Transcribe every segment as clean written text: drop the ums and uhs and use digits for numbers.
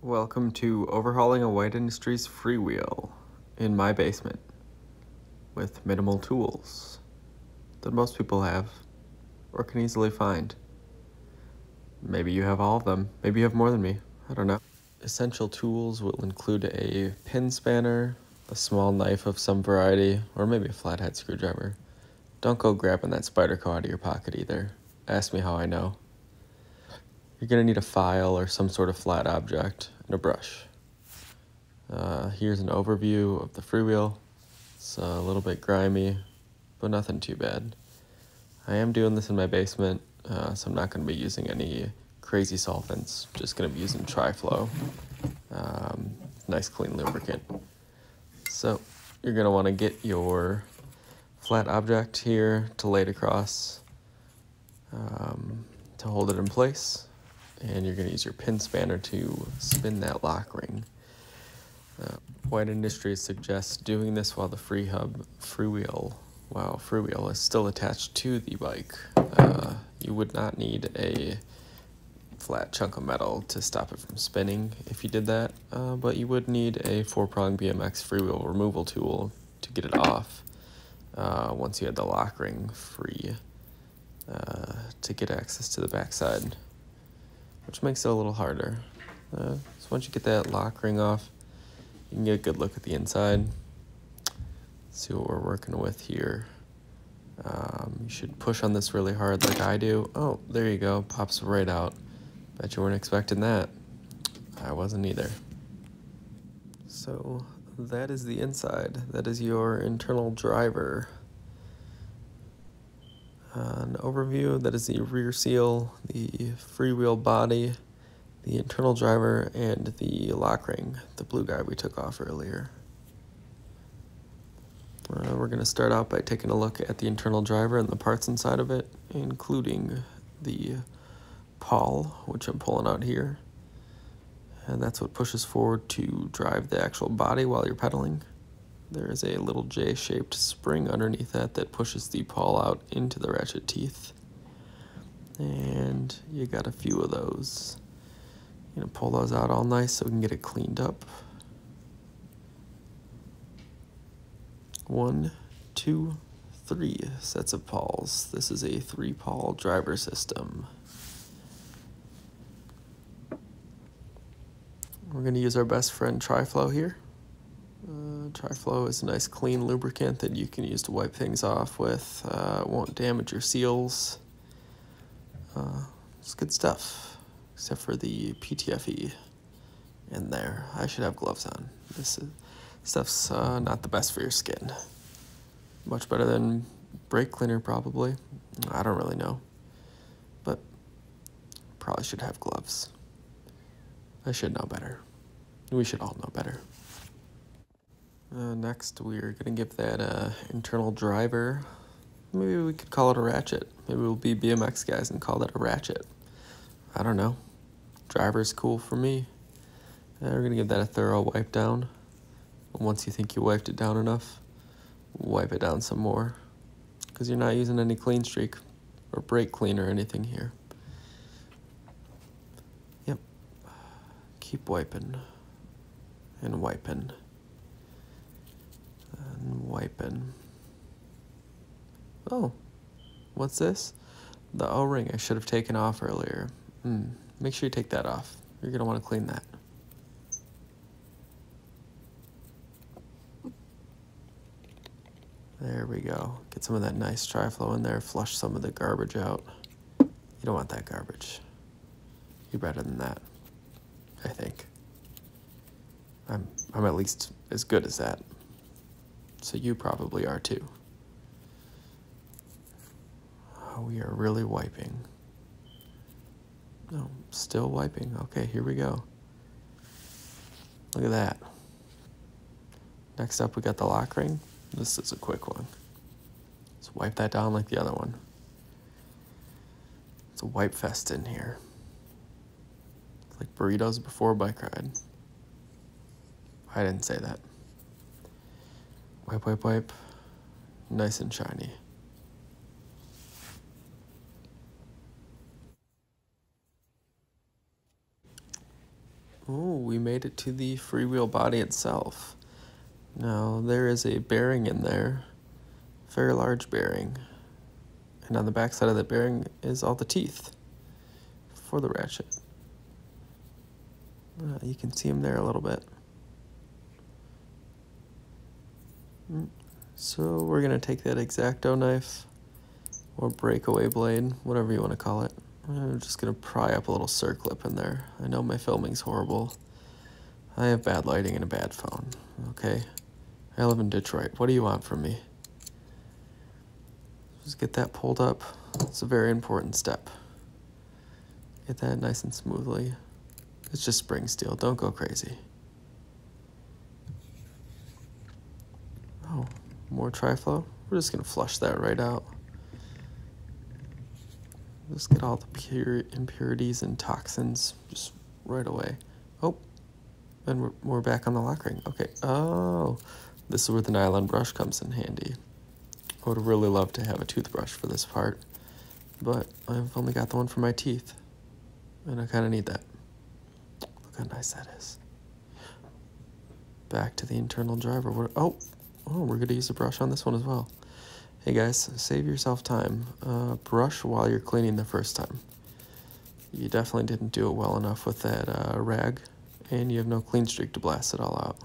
Welcome to overhauling a White Industries Freewheel in my basement with minimal tools that most people have or can easily find. Maybe you have all of them. Maybe you have more than me. I don't know. Essential tools will include a pin spanner, a small knife of some variety, or maybe a flathead screwdriver. Don't go grabbing that Spyderco out of your pocket either. Ask me how I know. You're going to need a file or some sort of flat object and a brush. Here's an overview of the Freewheel. It's a little bit grimy, but nothing too bad. I am doing this in my basement, so I'm not going to be using any crazy solvents. Just going to be using Triflow. Nice clean lubricant. So you're going to want to get your flat object here to lay it across to hold it in place. And you're going to use your pin spanner to spin that lock ring. White Industries suggests doing this while the Freewheel is still attached to the bike. You would not need a flat chunk of metal to stop it from spinning if you did that, but you would need a 4-prong BMX freewheel removal tool to get it off once you had the lock ring free to get access to the backside, which makes it a little harder. So once you get that lock ring off, you can get a good look at the inside. See what we're working with here. You should push on this really hard like I do. Oh, there you go, pops right out. Bet you weren't expecting that. I wasn't either. So that is the inside. That is your internal driver. An overview, that is the rear seal, the freewheel body, the internal driver, and the lock ring, the blue guy we took off earlier. We're going to start out by taking a look at the internal driver and the parts inside of it, including the pawl, which I'm pulling out here. And that's what pushes forward to drive the actual body while you're pedaling. There is a little J-shaped spring underneath that pushes the pawl out into the ratchet teeth. And you got a few of those. You're going to pull those out all nice so we can get it cleaned up. 1, 2, 3 sets of pawls. This is a 3-pawl driver system. We're going to use our best friend Triflow here. Triflow is a nice clean lubricant that you can use to wipe things off with. It won't damage your seals. It's good stuff, except for the PTFE in there. I should have gloves on. This stuff's not the best for your skin. Much better than brake cleaner, probably. I don't really know, but probably should have gloves. I should know better. We should all know better. Next, we're going to give that internal driver, maybe we could call it a ratchet. Maybe we'll be BMX guys and call that a ratchet. I don't know. Driver's cool for me. We're going to give that a thorough wipe down. Once you think you wiped it down enough, wipe it down some more, because you're not using any Cleanstreak or brake clean or anything here. Yep. Keep wiping and wiping and wiping. Oh, what's this? The O-ring I should have taken off earlier. Make sure you take that off. You're going to want to clean that. There we go. Get some of that nice Triflow in there. Flush some of the garbage out. You don't want that garbage. You're better than that, I think. I'm at least as good as that. So you probably are too. Oh, we are really wiping. No, still wiping. Okay, here we go. Look at that. Next up, we got the lock ring. This is a quick one. Let's wipe that down like the other one. It's a wipe fest in here. It's like burritos before a bike ride. I didn't say that. Wipe, wipe, wipe. Nice and shiny. Oh, we made it to the freewheel body itself. Now, there is a bearing in there, a very large bearing. And on the back side of the bearing is all the teeth for the ratchet. You can see them there a little bit. So we're going to take that X-Acto knife, or breakaway blade, whatever you want to call it. I'm just going to pry up a little circlip in there. I know my filming's horrible. I have bad lighting and a bad phone, okay? I live in Detroit. What do you want from me? Just get that pulled up. It's a very important step. Get that nice and smoothly. It's just spring steel. Don't go crazy. Oh, more Triflow. We're just going to flush that right out. Just get all the pure impurities and toxins just right away. Oh, and we're back on the lock ring. Okay. Oh, this is where the nylon brush comes in handy. I would really love to have a toothbrush for this part, but I've only got the one for my teeth, and I kind of need that. Look how nice that is. Back to the internal driver. Oh, we're going to use a brush on this one as well. Hey guys, save yourself time. Brush while you're cleaning the first time. You definitely didn't do it well enough with that rag, and you have no Cleanstreak to blast it all out.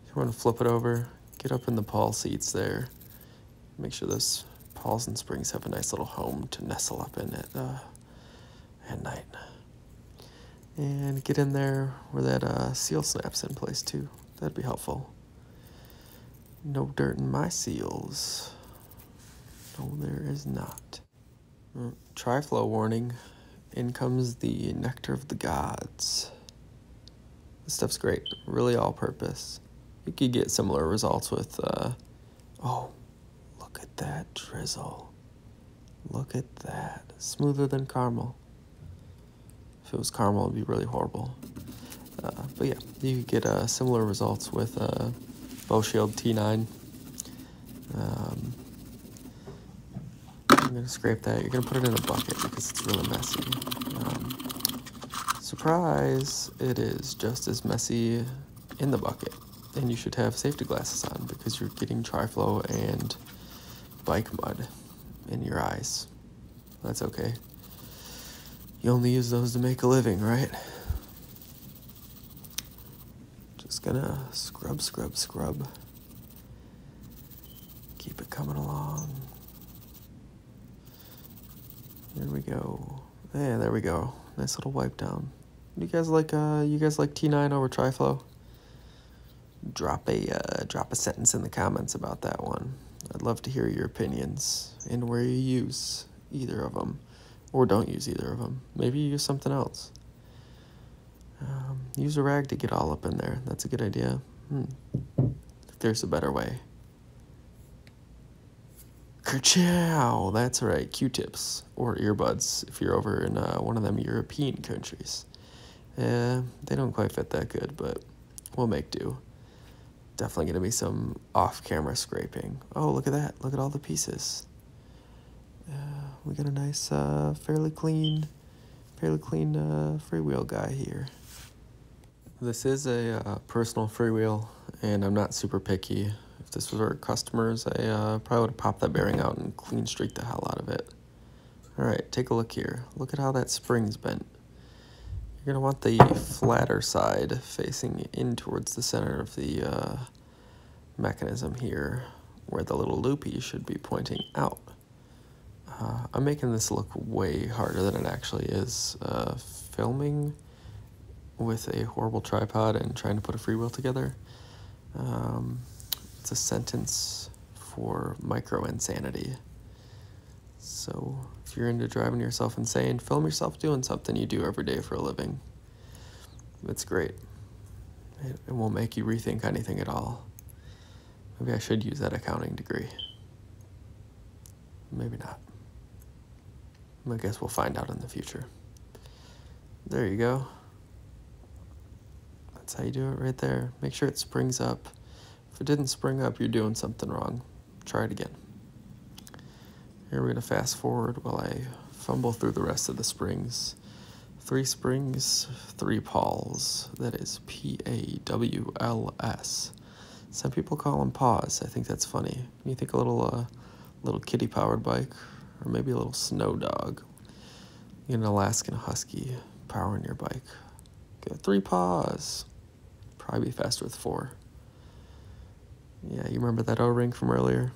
You want to flip it over, get up in the pawl seats there. Make sure those pawls and springs have a nice little home to nestle up in at night. And get in there where that seal snaps in place too. That'd be helpful. No dirt in my seals. No, there is not. Triflow warning. In comes the nectar of the gods. This stuff's great. Really all-purpose. You could get similar results with, oh, look at that drizzle. Look at that. Smoother than caramel. If it was caramel, it'd be really horrible. But yeah, you could get similar results with Bow Shield T9. I'm going to scrape that. You're going to put it in a bucket because it's really messy. Surprise! It is just as messy in the bucket. And you should have safety glasses on because you're getting Triflow and bike mud in your eyes. That's okay. You only use those to make a living, right? Just gonna scrub, scrub, scrub. Keep it coming along. There we go. Yeah, there we go. Nice little wipe down. You guys like T9 over Triflow? Drop a sentence in the comments about that one. I'd love to hear your opinions and where you use either of them, or don't use either of them. Maybe you use something else. Use a rag to get all up in there. That's a good idea. If there's a better way. Kerchow! That's right, Q-tips or earbuds if you're over in one of them European countries. They don't quite fit that good, but we'll make do. Definitely going to be some off-camera scraping. Oh, look at that. Look at all the pieces. We got a nice, fairly clean freewheel guy here. This is a personal freewheel, and I'm not super picky. If this was our customers, I probably would have popped that bearing out and Cleanstreak the hell out of it. All right, take a look here. Look at how that spring's bent. You're gonna want the flatter side facing in towards the center of the mechanism here, where the little loopy should be pointing out. I'm making this look way harder than it actually is. Filming with a horrible tripod and trying to put a freewheel together. It's a sentence for micro insanity. So if you're into driving yourself insane, film yourself doing something you do every day for a living. It's great. It won't make you rethink anything at all. Maybe I should use that accounting degree. Maybe not. I guess we'll find out in the future. There you go. That's how you do it right there. Make sure it springs up. If it didn't spring up, you're doing something wrong. Try it again. Here we're going to fast forward while I fumble through the rest of the springs. 3 springs, 3 pawls. That is Pawls. Some people call them paws. I think that's funny. You think a little kitty-powered bike, or maybe a little snow dog. You get an Alaskan Husky powering your bike. Get 3 paws. Probably be faster with 4. Yeah, you remember that O-ring from earlier?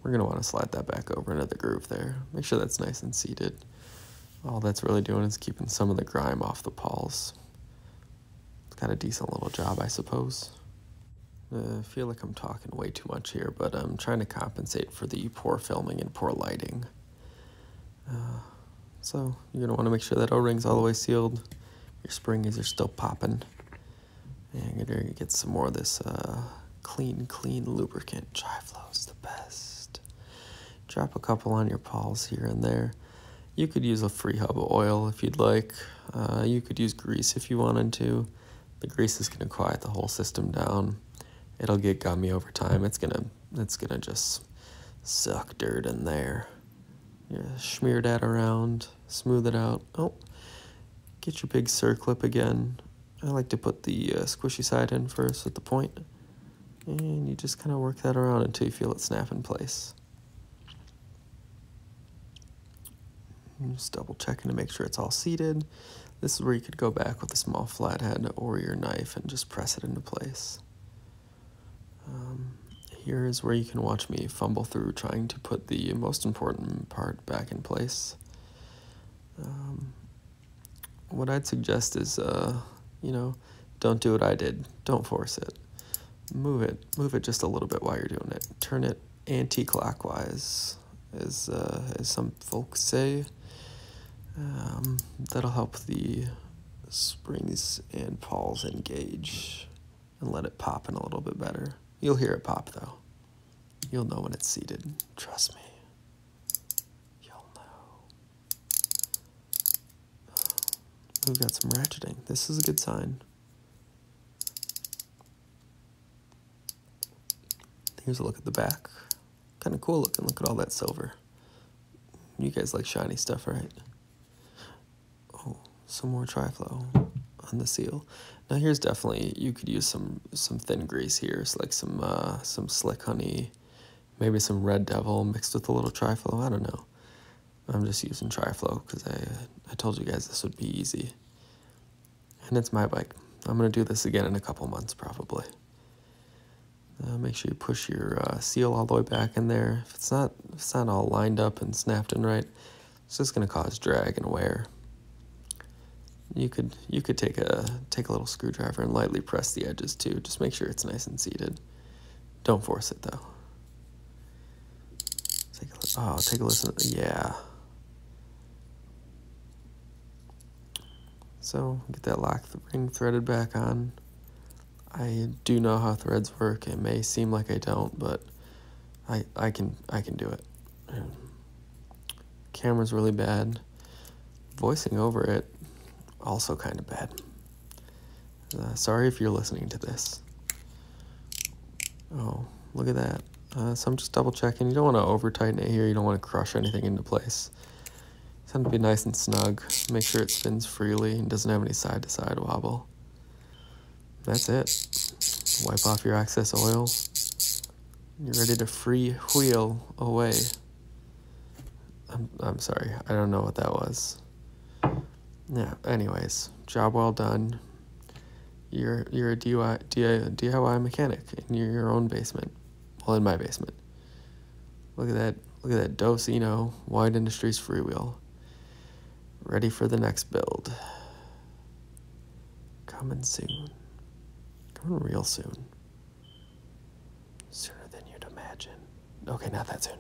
We're going to want to slide that back over into the groove there. Make sure that's nice and seated. All that's really doing is keeping some of the grime off the pawls. Got a decent little job, I suppose. I feel like I'm talking way too much here, but I'm trying to compensate for the poor filming and poor lighting. So you're going to want to make sure that O-ring's all the way sealed. Your springies are still popping. And you're going to get some more of this clean lubricant. Triflow's the best. Drop a couple on your pawls here and there. You could use a free hub of oil if you'd like. You could use grease if you wanted to. The grease is going to quiet the whole system down. It'll get gummy over time. It's gonna just suck dirt in there. Yeah, smear that around, smooth it out. Oh, get your big circlip again. I like to put the squishy side in first with the point. And you just kind of work that around until you feel it snap in place. Just double checking to make sure it's all seated. This is where you could go back with a small flathead or your knife and just press it into place. Here is where you can watch me fumble through trying to put the most important part back in place. What I'd suggest is, don't do what I did. Don't force it. Move it just a little bit while you're doing it. Turn it anti-clockwise, as some folks say. That'll help the springs and pawls engage and let it pop in a little bit better. You'll hear it pop, though. You'll know when it's seated. Trust me. You'll know. We've got some ratcheting. This is a good sign. Here's a look at the back. Kind of cool looking. Look at all that silver. You guys like shiny stuff, right? Oh, some more Triflow on the seal. Now here's definitely, you could use some thin grease here. So like some Slick Honey, maybe some Red Devil mixed with a little Triflow. I don't know. I'm just using Triflow because I told you guys this would be easy. And it's my bike. I'm going to do this again in a couple months probably. Make sure you push your seal all the way back in there. If it's not all lined up and snapped in right, it's just going to cause drag and wear. You could take a little screwdriver and lightly press the edges too. Just make sure it's nice and seated. Don't force it though. Take a listen. Yeah. So get that lock ring threaded back on. I do know how threads work. It may seem like I don't, but I can do it. Camera's really bad. Voicing over it, also kind of bad. Sorry if you're listening to this. Oh, look at that. So I'm just double checking. You don't want to over tighten it here. You don't want to crush anything into place. It's going to be nice and snug. Make sure it spins freely and doesn't have any side to side wobble. That's it. Wipe off your excess oil. You're ready to freewheel away. I'm sorry. I don't know what that was. Yeah, anyways, job well done. You're a DIY mechanic in your own basement. Well, in my basement. Look at that Dos ENO White Industries Freewheel. Ready for the next build. Coming soon. Coming real soon. Sooner than you'd imagine. Okay, not that soon.